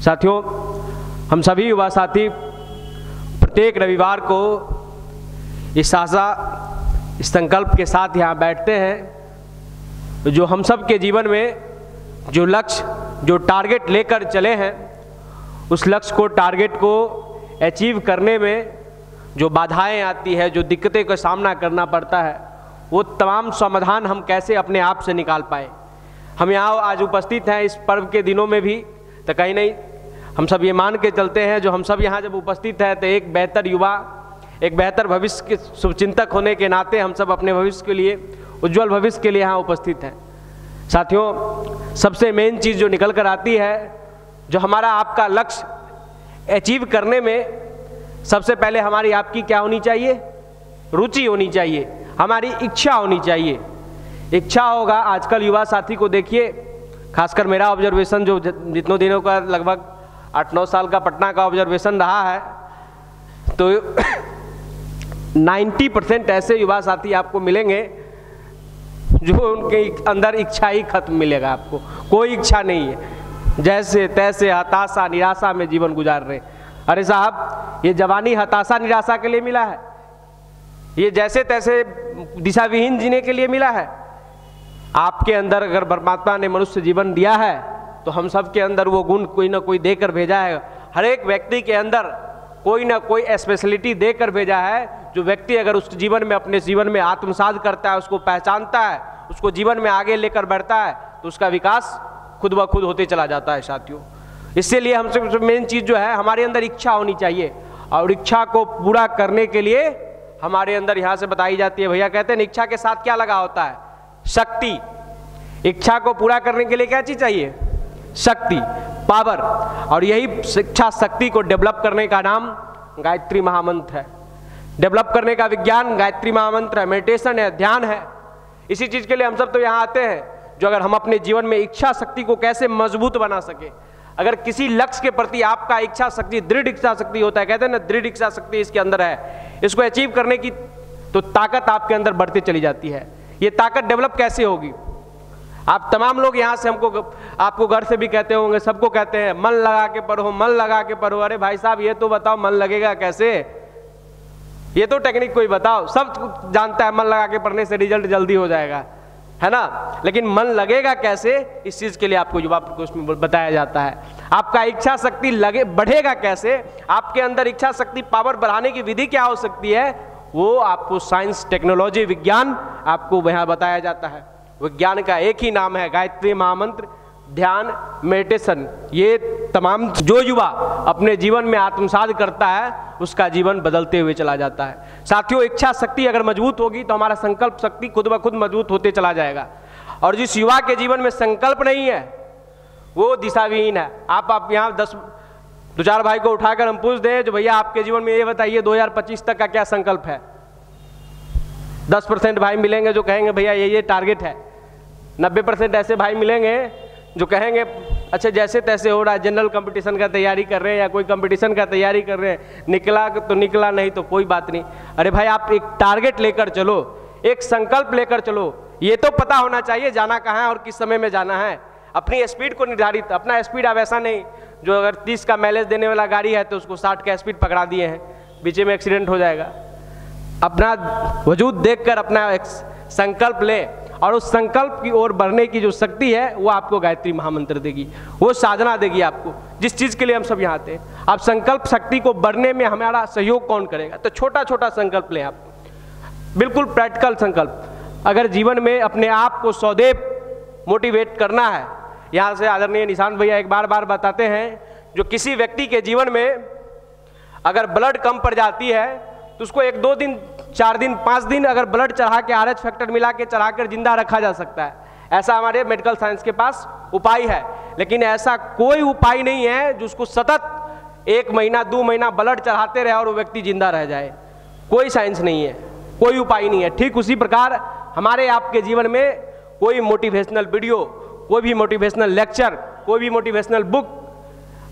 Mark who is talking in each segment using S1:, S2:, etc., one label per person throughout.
S1: साथियों, हम सभी युवा साथी प्रत्येक रविवार को इस आशा, इस संकल्प के साथ यहाँ बैठते हैं जो हम सब के जीवन में जो लक्ष्य, जो टारगेट लेकर चले हैं, उस लक्ष्य को, टारगेट को अचीव करने में जो बाधाएं आती है, जो दिक्कतें का सामना करना पड़ता है, वो तमाम समाधान हम कैसे अपने आप से निकाल पाए। हम यहाँ आज उपस्थित हैं इस पर्व के दिनों में भी, तो कहीं नहीं हम सब ये मान के चलते हैं, जो हम सब यहाँ जब उपस्थित हैं तो एक बेहतर युवा, एक बेहतर भविष्य के शुभचिंतक होने के नाते हम सब अपने भविष्य के लिए, उज्जवल भविष्य के लिए यहाँ उपस्थित हैं। साथियों, सबसे मेन चीज़ जो निकल कर आती है, जो हमारा आपका लक्ष्य अचीव करने में सबसे पहले हमारी आपकी क्या होनी चाहिए? रुचि होनी चाहिए, हमारी इच्छा होनी चाहिए। इच्छा होगा, आजकल युवा साथी को देखिए, खासकर मेरा ऑब्जर्वेशन जो जितनों दिनों का लगभग 8-9 साल का पटना का ऑब्जर्वेशन रहा है, तो 90% ऐसे युवा साथी आपको मिलेंगे जो उनके अंदर इच्छा ही खत्म मिलेगा। आपको कोई इच्छा नहीं है, जैसे तैसे हताशा निराशा में जीवन गुजार रहे। अरे साहब, ये जवानी हताशा निराशा के लिए मिला है? ये जैसे तैसे दिशा विहीन जीने के लिए मिला है? आपके अंदर अगर परमात्मा ने मनुष्य जीवन दिया है तो हम सब के अंदर वो गुण कोई ना कोई देकर भेजा है। हर एक व्यक्ति के अंदर कोई ना कोई स्पेशलिटी देकर भेजा है, जो व्यक्ति अगर उस जीवन में, अपने जीवन में आत्मसात करता है, उसको पहचानता है, उसको जीवन में आगे लेकर बढ़ता है, तो उसका विकास खुद ब खुद होते चला जाता है। साथियों, इसलिए हमसे मेन चीज़ जो है, हमारे अंदर इच्छा होनी चाहिए, और इच्छा को पूरा करने के लिए हमारे अंदर यहाँ से बताई जाती है, भैया कहते हैं इच्छा के साथ क्या लगा होता है? शक्ति। इच्छा को पूरा करने के लिए क्या चीज़ चाहिए? शक्ति, पावर। और यही इच्छा शक्ति को डेवलप करने का नाम गायत्री महामंत्र है। डेवलप करने का विज्ञान गायत्री महामंत्र है, मेडिटेशन है, ध्यान है। इसी चीज़ के लिए हम सब तो यहाँ आते हैं, जो अगर हम अपने जीवन में इच्छा शक्ति को कैसे मजबूत बना सके। अगर किसी लक्ष्य के प्रति आपका इच्छा शक्ति, दृढ़ इच्छा शक्ति होता है, कहते हैं ना दृढ़ इच्छा शक्ति इसके अंदर है, इसको अचीव करने की तो ताकत आपके अंदर बढ़ती चली जाती है। ये ताकत डेवलप कैसे होगी? आप तमाम लोग यहाँ से हमको, आपको घर से भी कहते होंगे, सबको कहते हैं मन लगा के पढ़ो, मन लगा के पढ़ो। अरे भाई साहब, ये तो बताओ मन लगेगा कैसे? ये तो टेक्निक कोई बताओ। सब जानता है मन लगा के पढ़ने से रिजल्ट जल्दी हो जाएगा, है ना, लेकिन मन लगेगा कैसे? इस चीज के लिए आपको युवा कोष में बताया जाता है। आपका इच्छा शक्ति लगे बढ़ेगा कैसे? आपके अंदर इच्छा शक्ति पावर बढ़ाने की विधि क्या हो सकती है? वो आपको साइंस, टेक्नोलॉजी, विज्ञान आपको वहाँ बताया जाता है। विज्ञान का एक ही नाम है गायत्री महामंत्र, ध्यान, मेडिटेशन। ये तमाम जो युवा अपने जीवन में आत्मसात करता है, उसका जीवन बदलते हुए चला जाता है। साथियों, इच्छा शक्ति अगर मजबूत होगी तो हमारा संकल्प शक्ति खुद ब खुद मजबूत होते चला जाएगा। और जिस युवा के जीवन में संकल्प नहीं है, वो दिशाविहीन है। आप यहाँ 2-4 भाई को उठाकर हम पूछ दें, जो भैया आपके जीवन में ये बताइए 2025 तक का क्या संकल्प है? 10% भाई मिलेंगे जो कहेंगे भैया ये टारगेट है। 90% ऐसे भाई मिलेंगे जो कहेंगे अच्छा जैसे तैसे हो रहा है, जनरल कंपटीशन का तैयारी कर रहे हैं या कोई कंपटीशन का तैयारी कर रहे हैं, निकला तो निकला, नहीं तो कोई बात नहीं। अरे भाई, आप एक टारगेट लेकर चलो, एक संकल्प लेकर चलो। ये तो पता होना चाहिए जाना कहाँ है और किस समय में जाना है। अपनी स्पीड को निर्धारित, अपना स्पीड आप ऐसा नहीं जो अगर 30 का माइलेज देने वाला गाड़ी है तो उसको 60 का स्पीड पकड़ा दिए हैं, बीच में एक्सीडेंट हो जाएगा। अपना वजूद देखकर अपना एक संकल्प ले, और उस संकल्प की ओर बढ़ने की जो शक्ति है वो आपको गायत्री महामंत्र देगी, वो साधना देगी आपको, जिस चीज़ के लिए हम सब यहाँ आते हैं। आप संकल्प शक्ति को बढ़ने में हमारा सहयोग कौन करेगा? तो छोटा छोटा संकल्प लें आप, बिल्कुल प्रैक्टिकल संकल्प। अगर जीवन में अपने आप को सदैव मोटिवेट करना है, यहाँ से आदरणीय निशांत भैया एक बार बताते हैं, जो किसी व्यक्ति के जीवन में अगर ब्लड कम पड़ जाती है तो उसको 1-2 दिन, 4 दिन, 5 दिन अगर ब्लड चढ़ा के RH फैक्टर मिला के चढ़ाकर जिंदा रखा जा सकता है। ऐसा हमारे मेडिकल साइंस के पास उपाय है। लेकिन ऐसा कोई उपाय नहीं है जो उसको सतत 1 महीना 2 महीना ब्लड चढ़ाते रहे और वो व्यक्ति जिंदा रह जाए। कोई साइंस नहीं है, कोई उपाय नहीं है। ठीक उसी प्रकार हमारे आपके जीवन में कोई मोटिवेशनल वीडियो, कोई भी मोटिवेशनल लेक्चर, कोई भी मोटिवेशनल बुक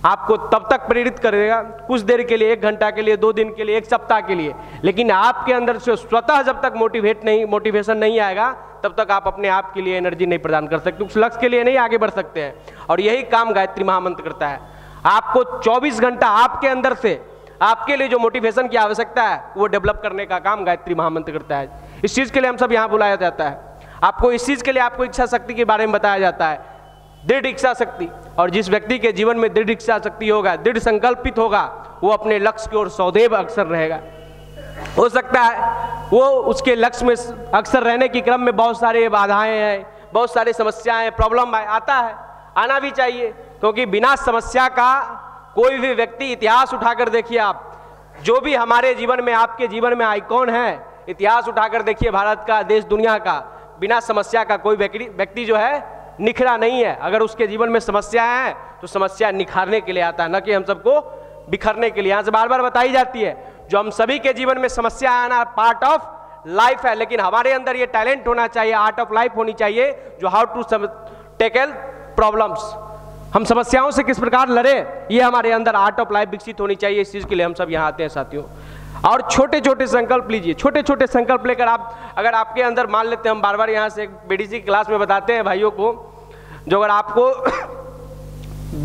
S1: आपको तब तक प्रेरित करेगा, कुछ देर के लिए, 1 घंटा के लिए, 2 दिन के लिए, 1 सप्ताह के लिए। लेकिन आपके अंदर से स्वतः जब तक मोटिवेशन नहीं आएगा, तब तक आप अपने आप के लिए एनर्जी नहीं प्रदान कर सकते, उस लक्ष्य के लिए नहीं आगे बढ़ सकते हैं। और यही काम गायत्री महामंत्र करता है। आपको 24 घंटा आपके अंदर से आपके लिए जो मोटिवेशन की आवश्यकता है वो डेवलप करने का काम गायत्री महामंत्र करता है। इस चीज़ के लिए हम सब यहाँ बुलाया जाता है। आपको इस चीज़ के लिए आपको इच्छा शक्ति के बारे में बताया जाता है, दृढ़ इच्छा शक्ति। और जिस व्यक्ति के जीवन में दृढ़ इच्छा शक्ति होगा, दृढ़ संकल्पित होगा, वो अपने लक्ष्य की ओर सदैव अग्रसर रहेगा। हो सकता है वो उसके लक्ष्य में अक्सर रहने के क्रम में बहुत सारे बाधाएं हैं, बहुत सारी समस्याएं, प्रॉब्लम आता है, आना भी चाहिए, क्योंकि बिना समस्या का कोई भी व्यक्ति, इतिहास उठाकर देखिए आप, जो भी हमारे जीवन में, आपके जीवन में आइकॉन है, इतिहास उठाकर देखिए भारत का, देश दुनिया का, बिना समस्या का कोई व्यक्ति जो है निखरा नहीं है। अगर उसके जीवन में समस्या है तो समस्या निखारने के लिए आता है, न कि हम सबको बिखरने के लिए। यहाँ से बार बार बताई जाती है, जो हम सभी के जीवन में समस्या आना पार्ट ऑफ लाइफ है, लेकिन हमारे अंदर ये टैलेंट होना चाहिए, आर्ट ऑफ लाइफ होनी चाहिए, जो हाउ टू टेकल प्रॉब्लम्स, हम समस्याओं से किस प्रकार लड़े, ये हमारे अंदर आर्ट ऑफ लाइफ विकसित होनी चाहिए। इस चीज़ के लिए हम सब यहाँ आते हैं साथियों। और छोटे छोटे संकल्प लीजिए, छोटे छोटे संकल्प लेकर आप, अगर आपके अंदर मान लेते हैं, हम बार बार यहाँ से बीडीसी क्लास में बताते हैं भाइयों को, जो अगर आपको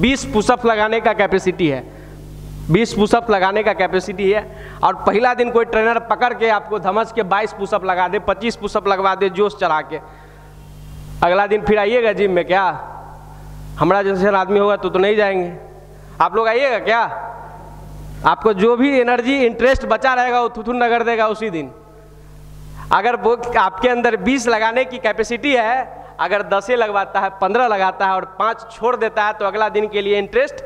S1: 20 पुशअप लगाने का कैपेसिटी है, 20 पुशअप लगाने का कैपेसिटी है, और पहला दिन कोई ट्रेनर पकड़ के आपको धमस के 22 पुशअप लगा दे, 25 पुशअप लगवा दे जोश चढ़ा के, अगला दिन फिर आइएगा जिम में क्या? हमारा जैसे आदमी होगा तो नहीं जाएंगे। आप लोग आइएगा क्या? आपको जो भी एनर्जी, इंटरेस्ट बचा रहेगा वो थुथुन नगर देगा उसी दिन। अगर वो आपके अंदर 20 लगाने की कैपेसिटी है, अगर 10 लगवाता है, 15 लगाता है और 5 छोड़ देता है, तो अगला दिन के लिए इंटरेस्ट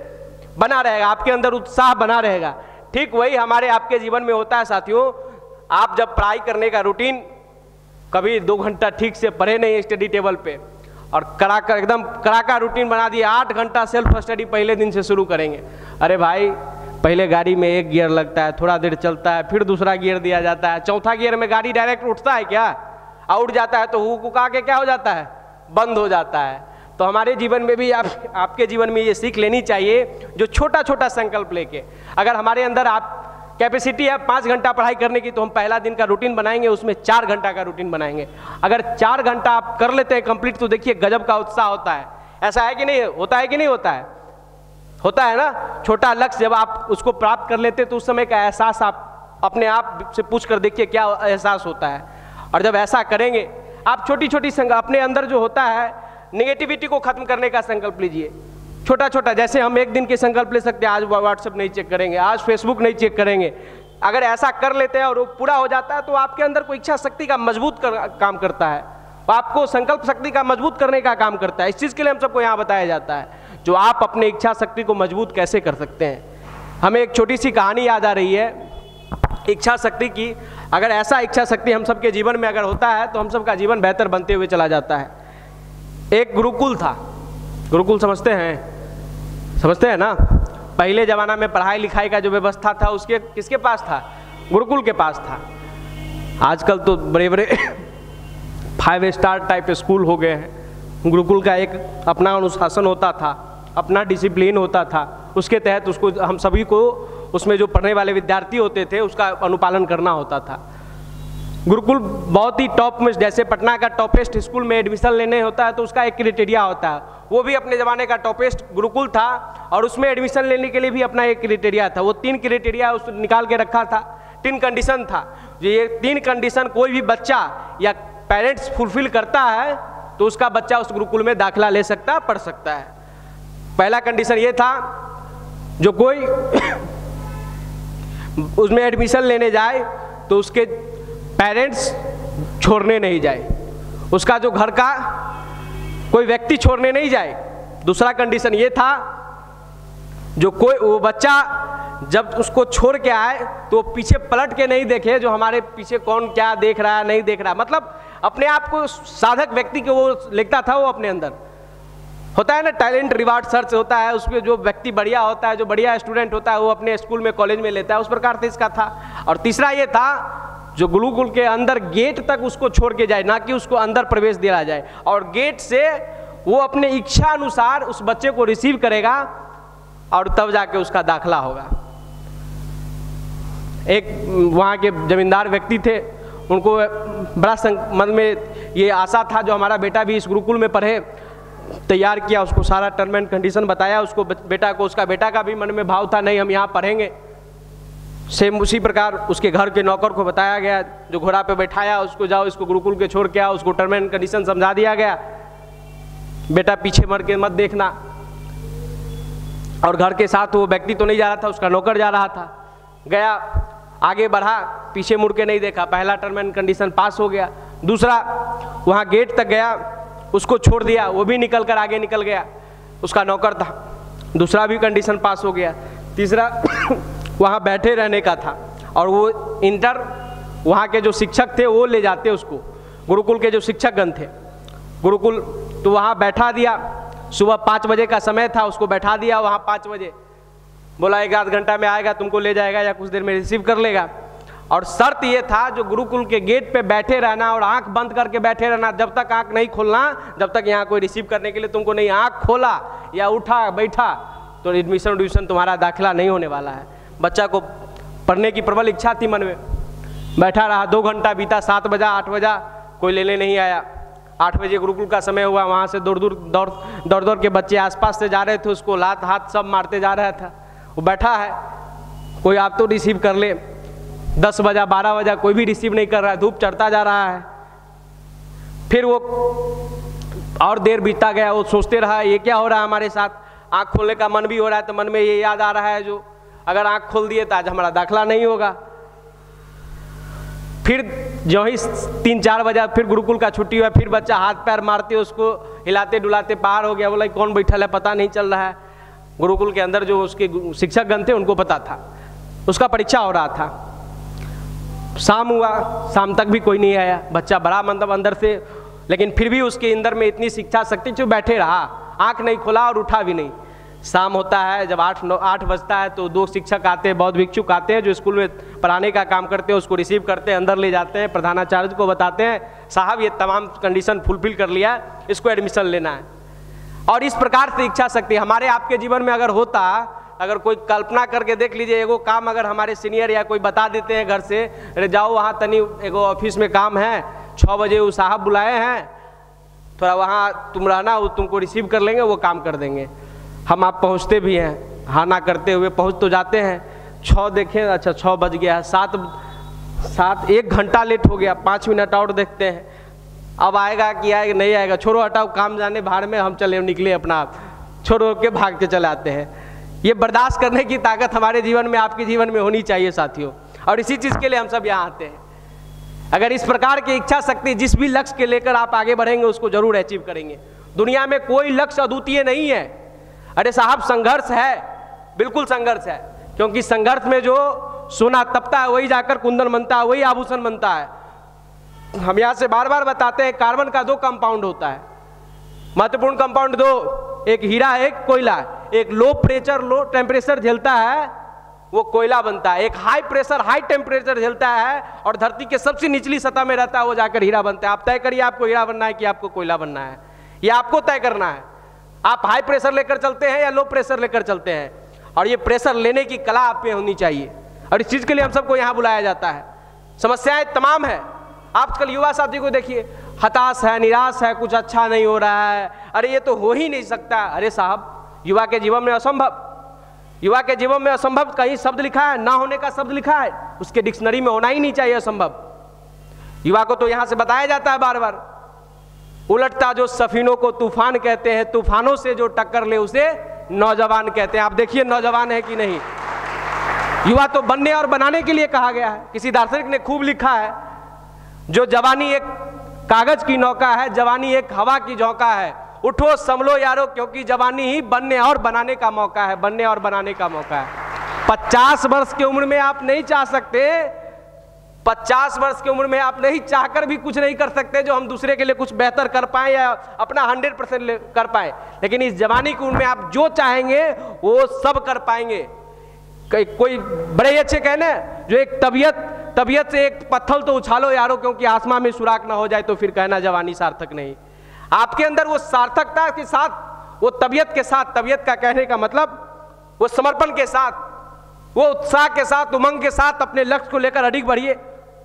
S1: बना रहेगा, आपके अंदर उत्साह बना रहेगा। ठीक वही हमारे आपके जीवन में होता है साथियों। आप जब पढ़ाई करने का रूटीन, कभी 2 घंटा ठीक से पढ़े नहीं स्टडी टेबल पे, और एकदम कड़ाका रूटीन बना दिए, 8 घंटा सेल्फ स्टडी पहले दिन से शुरू करेंगे। अरे भाई, पहले गाड़ी में 1 गियर लगता है, थोड़ा देर चलता है, फिर दूसरा गियर दिया जाता है, चौथा गियर में गाड़ी डायरेक्ट उठता है क्या? उठ जाता है तो हुक आके क्या हो जाता है? बंद हो जाता है। तो हमारे जीवन में भी आपके जीवन में ये सीख लेनी चाहिए, जो छोटा छोटा संकल्प लेके, अगर हमारे अंदर आप कैपेसिटी है 5 घंटा पढ़ाई करने की, तो हम पहला दिन का रूटीन बनाएंगे, उसमें 4 घंटा का रूटीन बनाएंगे। अगर 4 घंटा आप कर लेते हैं कंप्लीट, तो देखिए गजब का उत्साह होता है। ऐसा है कि नहीं होता है? कि नहीं होता है? होता है ना। छोटा लक्ष्य जब आप उसको प्राप्त कर लेते हैं, तो उस समय का एहसास आप अपने आप से पूछ कर देखिए क्या एहसास होता है। और जब ऐसा करेंगे, आप छोटी छोटी अपने अंदर जो होता है नेगेटिविटी को खत्म करने का संकल्प लीजिए, छोटा छोटा। जैसे हम एक दिन के संकल्प ले सकते हैं, आज व्हाट्सएप नहीं चेक करेंगे, आज फेसबुक नहीं चेक करेंगे। अगर ऐसा कर लेते हैं और वो पूरा हो जाता है, तो आपके अंदर कोई इच्छा शक्ति का मजबूत काम करता है, आपको संकल्प शक्ति का मजबूत करने का काम करता है। इस चीज़ के लिए हम सबको यहाँ बताया जाता है, जो आप अपने इच्छा शक्ति को मजबूत कैसे कर सकते हैं। हमें एक छोटी सी कहानी याद आ रही है इच्छा शक्ति की। अगर ऐसा इच्छा शक्ति हम सबके जीवन में अगर होता है, तो हम सबका जीवन बेहतर बनते हुए चला जाता है। एक गुरुकुल था, गुरुकुल समझते हैं ना। पहले ज़माना में पढ़ाई लिखाई का जो व्यवस्था था, उसके किसके पास था? गुरुकुल के पास था। आजकल तो बड़े बड़े 5 स्टार टाइप स्कूल हो गए हैं। गुरुकुल का एक अपना अनुशासन होता था, अपना डिसिप्लिन होता था, उसके तहत उसको हम सभी को, उसमें जो पढ़ने वाले विद्यार्थी होते थे, उसका अनुपालन करना होता था। गुरुकुल बहुत ही टॉप में, जैसे पटना का टॉपेस्ट स्कूल में एडमिशन लेने होता है तो उसका एक क्राइटेरिया होता है, वो भी अपने ज़माने का टॉपेस्ट गुरुकुल था, और उसमें एडमिशन लेने के लिए भी अपना एक क्राइटेरिया था। वो 3 क्राइटेरिया उस निकाल के रखा था, 3 कंडीशन था। ये 3 कंडीशन कोई भी बच्चा या पेरेंट्स फुलफिल करता है, तो उसका बच्चा उस गुरुकुल में दाखिला ले सकता है, पढ़ सकता है। पहला कंडीशन ये था, जो कोई उसमें एडमिशन लेने जाए तो उसके पेरेंट्स छोड़ने नहीं जाए, उसका जो घर का कोई व्यक्ति छोड़ने नहीं जाए। दूसरा कंडीशन ये था, जो कोई वो बच्चा जब उसको छोड़ के आए तो पीछे पलट के नहीं देखे, जो हमारे पीछे कौन क्या देख रहा है, नहीं देख रहा, मतलब अपने आप को साधक व्यक्ति को वो लिखता था। वो अपने अंदर होता है ना, टैलेंट रिवार्ड सर्च होता है, उसमें जो व्यक्ति बढ़िया होता है, जो बढ़िया स्टूडेंट होता है, वो अपने स्कूल में कॉलेज में लेता है, उस प्रकार से इसका था। और तीसरा ये था, जो गुरुकुल के अंदर गेट तक उसको छोड़ के जाए, ना कि उसको अंदर प्रवेश दिया जाए, और गेट से वो अपने इच्छा अनुसार उस बच्चे को रिसीव करेगा और तब जाके उसका दाखला होगा। एक वहाँ के जमींदार व्यक्ति थे, उनको बड़ा मन में ये आशा था, जो हमारा बेटा भी इस गुरुकुल में पढ़े, तैयार किया, उसको सारा टर्म एंड कंडीशन बताया, उसको बेटा को, उसका बेटा का भी मन में भाव था नहीं हम यहाँ पढ़ेंगे। सेम उसी प्रकार उसके घर के नौकर को बताया गया, जो घोड़ा पे बैठाया उसको, जाओ इसको गुरुकुल के छोड़ के आओ, उसको टर्म एंड कंडीशन समझा दिया गया, बेटा पीछे मर के मत देखना। और घर के साथ वो व्यक्ति तो नहीं जा रहा था, उसका नौकर जा रहा था। गया, आगे बढ़ा, पीछे मुड़ के नहीं देखा, पहला टर्म एंड कंडीशन पास हो गया। दूसरा, वहाँ गेट तक गया, उसको छोड़ दिया, वो भी निकल कर आगे निकल गया, उसका नौकर था, दूसरा भी कंडीशन पास हो गया। तीसरा वहाँ बैठे रहने का था, और वो इंटर वहाँ के जो शिक्षक थे वो ले जाते उसको, गुरुकुल के जो शिक्षकगण थे गुरुकुल, तो वहाँ बैठा दिया। सुबह 5 बजे का समय था, उसको बैठा दिया वहाँ 5 बजे, बोला 1 आध घंटा में आएगा, तुमको ले जाएगा या कुछ देर में रिसीव कर लेगा। और शर्त ये था जो गुरुकुल के गेट पे बैठे रहना और आंख बंद करके बैठे रहना, जब तक आंख नहीं खोलना, जब तक यहाँ कोई रिसीव करने के लिए तुमको नहीं, आंख खोला या उठा बैठा तो एडमिशन तुम्हारा दाखिला नहीं होने वाला है। बच्चा को पढ़ने की प्रबल इच्छा थी मन में, बैठा रहा, 2 घंटा बीता, 7 बजा 8 बजा, कोई लेने नहीं आया। 8 बजे गुरुकुल का समय हुआ, वहाँ से दौड़ के बच्चे आसपास से जा रहे थे, उसको लात हाथ सब मारते जा रहा था। वो बैठा है, कोई आप तो रिसीव कर ले। 10 बजा 12 बजा, कोई भी रिसीव नहीं कर रहा है, धूप चढ़ता जा रहा है। फिर वो और देर बीतता गया, वो सोचते रहा ये क्या हो रहा है हमारे साथ। आँख खोलने का मन भी हो रहा है, तो मन में ये याद आ रहा है जो अगर आँख खोल दिए तो आज हमारा दाखिला नहीं होगा। फिर जो ही 3-4 बजा, फिर गुरुकुल का छुट्टी हुआ, फिर बच्चा हाथ पैर मारते उसको हिलाते डुलाते पार हो गया। बोला कौन बैठल है पता नहीं चल रहा है। गुरुकुल के अंदर जो उसके शिक्षकगण थे उनको पता था, उसका परीक्षा हो रहा था। शाम हुआ, शाम तक भी कोई नहीं आया। बच्चा बड़ा मतलब अंदर से, लेकिन फिर भी उसके अंदर में इतनी शिक्षा शक्ति जो बैठे रहा, आंख नहीं खोला और उठा भी नहीं। शाम होता है, जब 8 बजता है तो 2 शिक्षक आते हैं, बौद्ध भिक्षुक आते हैं जो स्कूल में पढ़ाने का काम करते हैं, उसको रिसीव करते हैं, अंदर ले जाते हैं, प्रधानाचार्य को बताते हैं साहब ये तमाम कंडीशन फुलफिल कर लिया, इसको एडमिशन लेना है। और इस प्रकार से इच्छा शक्ति हमारे आपके जीवन में अगर होता, अगर कोई कल्पना करके देख लीजिए, एगो काम अगर हमारे सीनियर या कोई बता देते हैं घर से, अरे जाओ वहाँ तनी एगो ऑफिस में काम है, 6 बजे वो साहब बुलाए हैं, थोड़ा वहाँ तुम रहना, वो तुमको रिसीव कर लेंगे, वो काम कर देंगे। हम आप पहुँचते भी हैं, हाँ ना करते हुए पहुँच तो जाते हैं। 6 देखें, अच्छा 6 बज गया है, 7 1 घंटा लेट हो गया, 5 मिनट और देखते हैं, अब आएगा कि आएगा नहीं आएगा, छोड़ो हटाओ काम जाने भाड़ में, हम चले निकले अपना आप, छोड़ो के भाग के चले आते हैं। ये बर्दाश्त करने की ताकत हमारे जीवन में, आपके जीवन में होनी चाहिए साथियों, और इसी चीज़ के लिए हम सब यहाँ आते हैं। अगर इस प्रकार की इच्छा शक्ति, जिस भी लक्ष्य के लेकर आप आगे बढ़ेंगे उसको जरूर अचीव करेंगे। दुनिया में कोई लक्ष्य अद्वितीय नहीं है। अरे साहब संघर्ष है, बिल्कुल संघर्ष है, क्योंकि संघर्ष में जो सोना तपता है वही जाकर कुंदन बनता है, वही आभूषण बनता है। हम यहाँ से बार बार बताते हैं, कार्बन का 2 कंपाउंड होता है, महत्वपूर्ण कंपाउंड 2, एक हीरा है, एक कोयला है। एक लो टेम्परेचर झेलता है वो कोयला बनता है, एक हाई प्रेशर हाई टेम्परेचर झेलता है और धरती के सबसे निचली सतह में रहता है, वो जाकर हीरा बनता है। आप तय करिए आपको हीरा बनना है कि आपको कोयला बनना है, ये आपको तय करना है। आप हाई प्रेशर लेकर चलते हैं या लो प्रेशर लेकर चलते हैं, और ये प्रेशर लेने की कला आप में होनी चाहिए, और इस चीज़ के लिए हम सबको यहाँ बुलाया जाता है। समस्याएं तमाम है। आजकल युवा साथी को देखिए, हताश है, निराश है, कुछ अच्छा नहीं हो रहा है, अरे ये तो हो ही नहीं सकता। अरे साहब, युवा के जीवन में असंभव, युवा के जीवन में असंभव कहीं शब्द लिखा है, ना होने का शब्द लिखा है, उसके डिक्शनरी में होना ही नहीं चाहिए असंभव। युवा को तो यहाँ से बताया जाता है बार बार, उलटता जो सफीनों को तूफान कहते हैं, तूफानों से जो टक्कर ले उसे नौजवान कहते हैं। आप देखिए नौजवान है कि नहीं। युवा तो बनने और बनाने के लिए कहा गया है। किसी दार्शनिक ने खूब लिखा है, जो जवानी एक कागज की नौका है, जवानी एक हवा की झोंका है, उठो संभलो यारो, क्योंकि जवानी ही बनने और बनाने का मौका है, बनने और बनाने का मौका है। 50 वर्ष की उम्र में आप नहीं चाह सकते, 50 वर्ष की उम्र में आप नहीं चाहकर भी कुछ नहीं कर सकते जो हम दूसरे के लिए कुछ बेहतर कर पाए या अपना 100% कर पाए, लेकिन इस जवानी की उम्र में आप जो चाहेंगे वो सब कर पाएंगे। कोई बड़े अच्छे कहने, जो एक तबीयत से एक पत्थर तो उछालो यारो, क्योंकि आसमां में सुराख ना हो जाए तो फिर कहना जवानी सार्थक नहीं। आपके अंदर वो सार्थकता के साथ, वो तबीयत के साथ, तबीयत का कहने का मतलब वो समर्पण के साथ, वो उत्साह के साथ, उमंग के साथ अपने लक्ष्य को लेकर अधिक बढ़िए।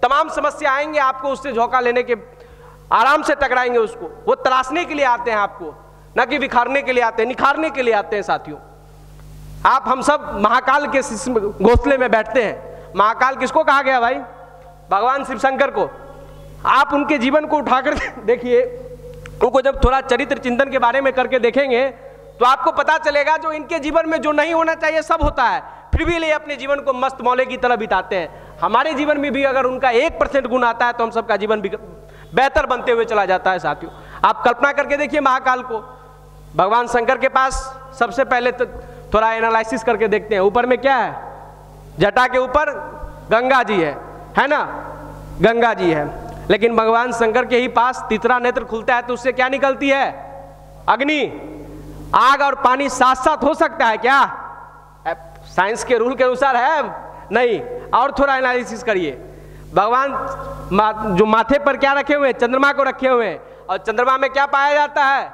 S1: तमाम समस्या आएंगे, आपको उससे झोंका लेने के, आराम से टकराएंगे उसको, वो तराशने के लिए आते हैं आपको। ना कि बिखारने के लिए आते हैं, निखारने के लिए आते हैं साथियों। आप हम सब महाकाल के घोंसले में बैठते हैं। महाकाल किसको कहा गया भाई? भगवान शिव शंकर को। आप उनके जीवन को उठाकर देखिए, उनको जब थोड़ा चरित्र चिंतन के बारे में करके देखेंगे तो आपको पता चलेगा जो इनके जीवन में जो नहीं होना चाहिए सब होता है, फिर भी ये अपने जीवन को मस्त मौले की तरह बिताते हैं। हमारे जीवन में भी अगर उनका 1% गुण आता है तो हम सबका जीवन बेहतर बनते हुए चला जाता है साथियों। आप कल्पना करके देखिए महाकाल को। भगवान शंकर के पास सबसे पहले तो थोड़ा एनालिसिस करके देखते हैं, ऊपर में क्या है? जटा के ऊपर गंगा जी है ना, गंगा जी है। लेकिन भगवान शंकर के ही पास तीसरा नेत्र खुलता है तो उससे क्या निकलती है? अग्नि। आग और पानी साथ साथ हो सकता है क्या? साइंस के रूल के अनुसार है नहीं। और थोड़ा एनालिसिस करिए। भगवान जो माथे पर क्या रखे हुए हैं? चंद्रमा को रखे हुए हैं, और चंद्रमा में क्या पाया जाता है?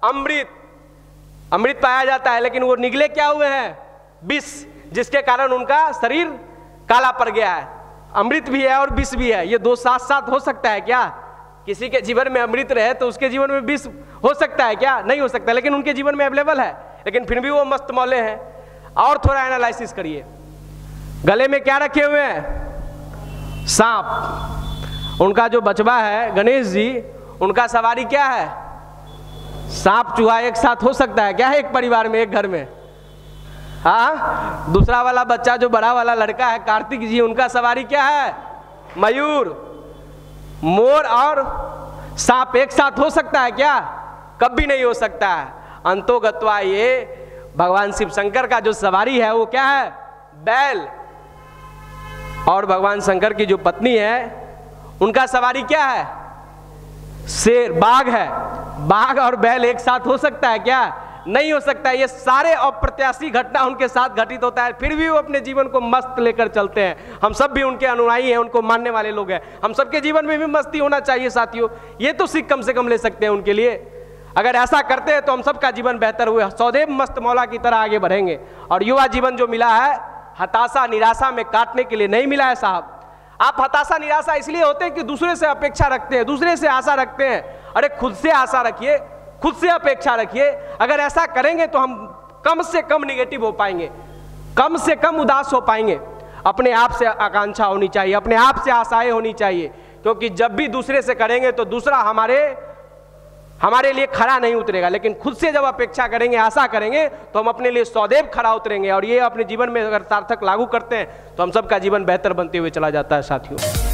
S1: अमृत। अमृत पाया जाता है, लेकिन वो निगले क्या हुए हैं? विष, जिसके कारण उनका शरीर काला पड़ गया है। अमृत भी है और विष भी है, ये दो साथ साथ हो सकता है क्या? किसी के जीवन में अमृत रहे तो उसके जीवन में विष हो सकता है क्या? नहीं हो सकता, लेकिन उनके जीवन में अवेलेबल है, लेकिन फिर भी वो मस्त मौले हैं। और थोड़ा एनालिसिस करिए। गले में क्या रखे हुए हैं? सांप। उनका जो बचवा है गणेश जी, उनका सवारी क्या है? सांप चूहा एक साथ हो सकता है क्या? एक परिवार में, एक घर में? हाँ। दूसरा वाला बच्चा जो बड़ा वाला लड़का है कार्तिक जी, उनका सवारी क्या है? मयूर। मोर और सांप एक साथ हो सकता है क्या? कभी नहीं हो सकता है। अंतोगत्वा ये भगवान शिव शंकर का जो सवारी है वो क्या है? बैल। और भगवान शंकर की जो पत्नी है उनका सवारी क्या है? शेर, बाघ है। बाघ और बैल एक साथ हो सकता है क्या? नहीं हो सकता। ये सारे अप्रत्याशी घटना उनके साथ घटित होता है, फिर भी वो अपने जीवन को मस्त लेकर चलते हैं। हम सब भी उनके अनुयायी हैं, उनको मानने वाले लोग हैं। हम सबके जीवन में भी मस्ती होना चाहिए साथियों। ये तो सीख कम से कम ले सकते हैं उनके लिए। अगर ऐसा करते हैं तो हम सबका जीवन बेहतर हुए, सदैव मस्त मौला की तरह आगे बढ़ेंगे। और युवा जीवन जो मिला है हताशा निराशा में काटने के लिए नहीं मिला है साहब। आप हताशा निराशा इसलिए होते हैं कि दूसरे से अपेक्षा रखते हैं, दूसरे से आशा रखते हैं। अरे खुद से आशा रखिए, खुद से अपेक्षा रखिए। अगर ऐसा करेंगे तो हम कम से कम निगेटिव हो पाएंगे, कम से कम उदास हो पाएंगे। अपने आप से आकांक्षा होनी चाहिए, अपने आप से आशाएं होनी चाहिए, क्योंकि जब भी दूसरे से करेंगे तो दूसरा हमारे लिए खड़ा नहीं उतरेगा। लेकिन खुद से जब अपेक्षा करेंगे, आशा करेंगे, तो हम अपने लिए सदैव खड़ा उतरेंगे। और ये अपने जीवन में अगर सार्थक लागू करते हैं तो हम सबका जीवन बेहतर बनते हुए चला जाता है साथियों।